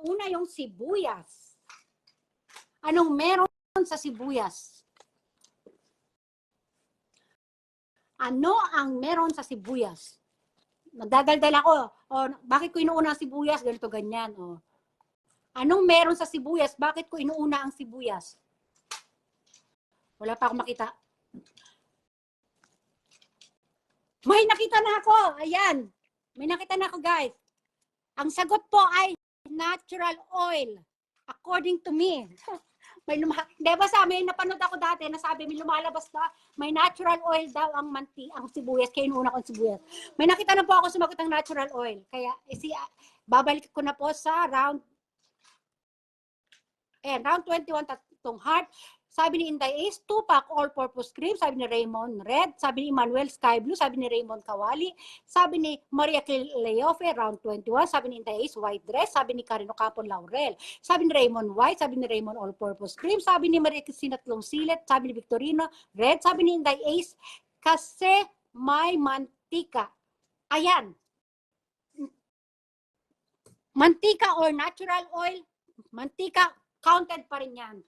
Una yung sibuyas. Anong meron sa sibuyas? Ano ang meron sa sibuyas? Nagdadaldal ako. O, bakit ko inuuna ang sibuyas? Ganito, ganyan. O. Anong meron sa sibuyas? Bakit ko inuuna ang sibuyas? Wala pa akong makita. May nakita na ako. Ayan. May nakita na ako, guys. Ang sagot po ay natural oil. According to me. Diba may napanood ako dati na sabi, may lumalabas na, may natural oil daw ang sibuyas, kaya inuuna ko ang sibuyas. May nakita na po ako sumagot ng natural oil. Kaya, babalik ko na po sa round 21, tatlong heart. Sabi ni Inday Ace, 2-pack all-purpose cream. Sabi ni Raymond, red. Sabi ni Emmanuel, sky blue. Sabi ni Raymond, kawali. Sabi ni Maria Cleofe, round 21. Sabi ni Inday Ace, white dress. Sabi ni Carino Capon, laurel. Sabi ni Raymond, white. Sabi ni Raymond, all-purpose cream. Sabi ni Maria Cristina, tatlong silet. Sabi ni Victorino, red. Sabi ni Inday Ace, kasi may mantika. Ayan. Mantika or natural oil, mantika, counted pa rin yan.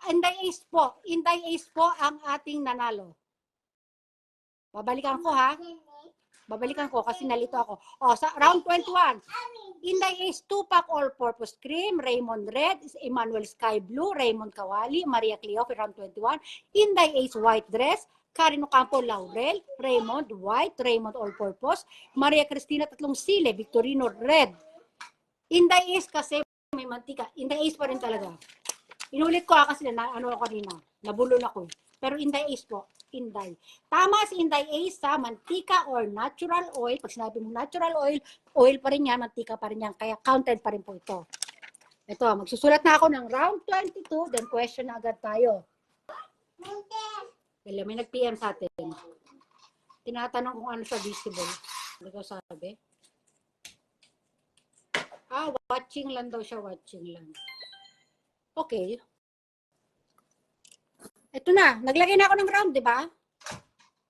Inday Ace po ang ating nanalo. Babalikan ko ha. Babalikan ko kasi nalito ako. O, sa round 21. Inday Ace 2-pack all-purpose cream, Raymond red, Emmanuel sky blue, Raymond kawali, Maria Cleofe round 21. Inday Ace white dress, Carino Campo laurel, Raymond white, Raymond all-purpose, Maria Cristina tatlong sile, Victorino red. Inday Ace kasi may mantika. Inday Ace pa rin talaga. Inulit ko kasi ano ako kanina. Nabulol ako. Pero Inday Ace po. Inday. Tama si Inday Ace sa mantika or natural oil. Pag sinabi mo natural oil, oil pa rin yan, mantika pa rin yan. Kaya counted pa rin po ito. Ito, magsusulat na ako ng round 22. Then question na agad tayo. May nag-PM sa atin. Tinatanong kung ano sa visible. Hindi ko sabi. Watching lang daw siya. Watching lang. Okay. Ito na. Naglagay na ako ng round, di ba?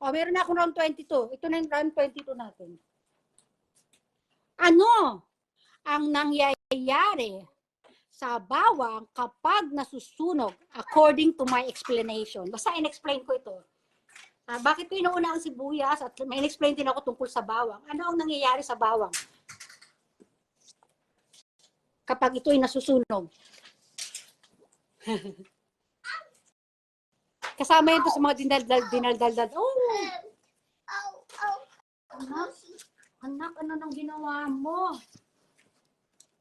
O, meron na akong round 22. Ito na yung round 22 natin. Ano ang nangyayari sa bawang kapag nasusunog according to my explanation? Basta in-explain ko ito. Bakit ko inuuna ang sibuyas at may in-explain din ako tungkol sa bawang. Ano ang nangyayari sa bawang kapag ito'y nasusunog? Kasama yun to sa mga dinaldal. Oh! Anak, ano nang ginawa mo?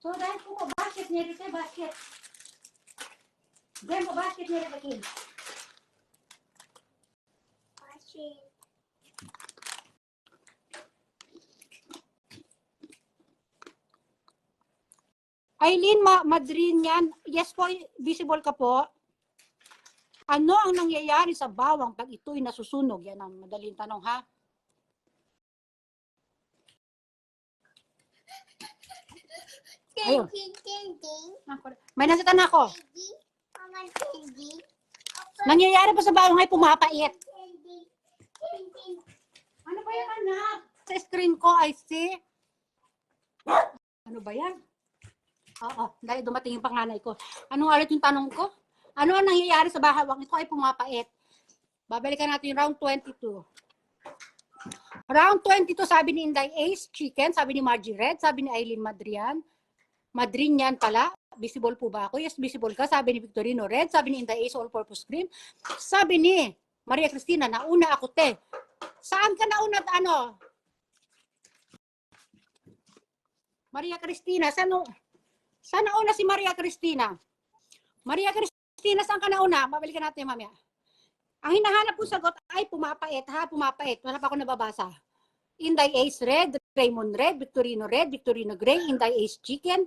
So, dahil po, basket niya rin, basket. Dahil po, basket niya rin, Basket. Aileen Madrin yan. Yes po, visible ka po. Ano ang nangyayari sa bawang pag ito'y nasusunog? Yan ang madaling tanong, ha? Ayun. May nakita na ako. Nangyayari pa sa bawang ay pumapait. Ano ba yan, anak? Sa screen ko, I see. Ano ba yan? Oo, dahil dumating yung panganay ko. Ano ulit yung tanong ko? Ano ang nangyayari sa bawang? Ito ay pumapait. Babalikan natin yung round 22. Round 22, sabi ni Inday Ace, chicken. Sabi ni Margie Red. Sabi ni Aileen Madrin yan pala. Visible po ba ako? Yes, visible ka. Sabi ni Victorino Red. Sabi ni Inday Ace, all-purpose cream. Sabi ni Maria Cristina, nauna ako, te. Saan ka nauna at ano? Maria Cristina, saan nauna si Maria Cristina? Maria Cristina, saan ka nauna? Babalikan natin mamaya. Ang hinahanap ko sagot ay pumapait, ha? Pumapait. Wala pa ako nababasa. Inday Ace Red, Raymond Red, Victorino Gray, Inday Ace Chicken,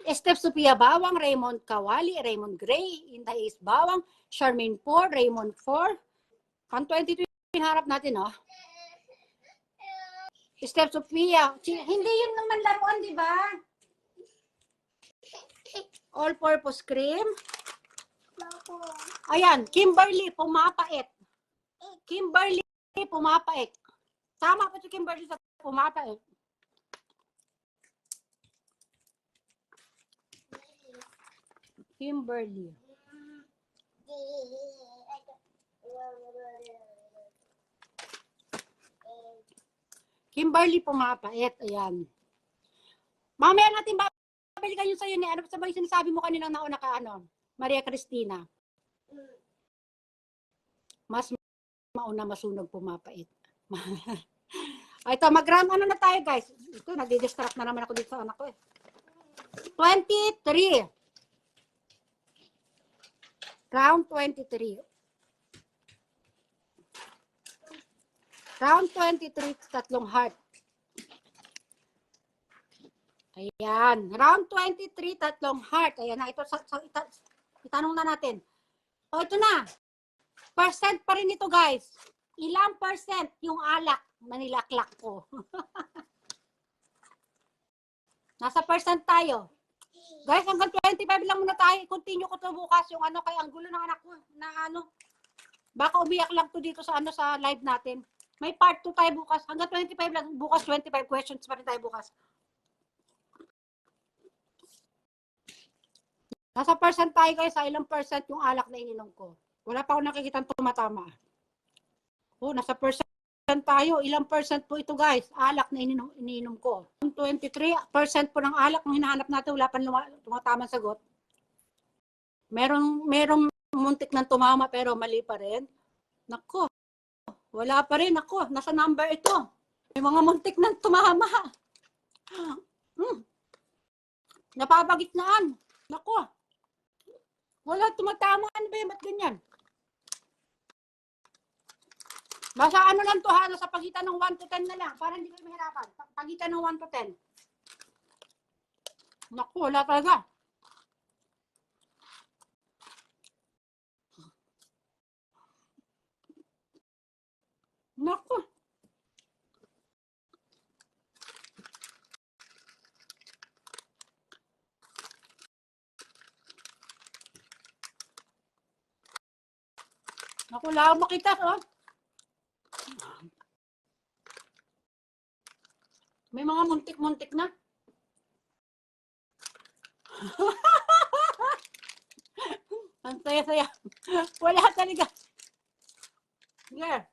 Steph Sophia Bawang, Raymond Kawali, Raymond Gray, Inday Ace Bawang, Charmaine 4, Raymond 4. Pang 22 yung harap natin, oh. Steph Sophia. Hindi yun naman laruan, di ba? All-purpose cream. Ayan, Kimberly, pumapait. Kimberly, pumapait. Tama po si Kimberly sa pumapait. Kimberly. Kimberly pumapait. Ayan. Mamaya natin babalikan yun sa'yo ni ano sa mga sinasabi mo kanina nauna ka ano, Maria Cristina. Mas mauna masunog pumapait. Ito, ano na tayo guys. Ito, nagdi-distract na naman ako dito sa anak ko eh. 23. Round 23. Round 23, tatlong heart. Ayan. Round 23, tatlong heart. Ayan na. Ito, itanong na natin. O, ito na. Percent pa rin ito, guys. Ilang percent yung alak na nilaklak ko? Nasa percent tayo. Guys, hanggang 25 lang muna tayo. Continue ko to bukas yung ano kay ang gulo ng anak ko na ano. Baka umiyak lang to dito sa ano sa live natin. May part 2 tayo bukas. Hanggang 25 lang. Bukas 25 questions pa rin tayo bukas. Nasa percent tayo guys, sa ilang percent yung alak na ininom ko. Wala pa ako nakikita tumatama. Oh, nasa percent tayo. Ilang percent po ito guys? Alak na ininom ko. 23% po ng alak ng hinahanap natin. Wala pa tumatamang sagot. Merong muntik ng tumama pero mali pa rin. Nako. Wala pa rin. Nako. Nasa number ito. May mga muntik ng tumama. Napapagitnaan. Nako. Wala tumatama. Ano ba yun? Ba't ganyan? Basta ano lang to ha, sa pagitan ng 1 to 10 na lang, para hindi kayo mahirapan. Pagitan ng 1 to 10. Naku, wala talaga. Naku. Naku, wala akong makita, oh. May mga muntik-muntik na. Ang saya-saya. Wala talaga. Yeah.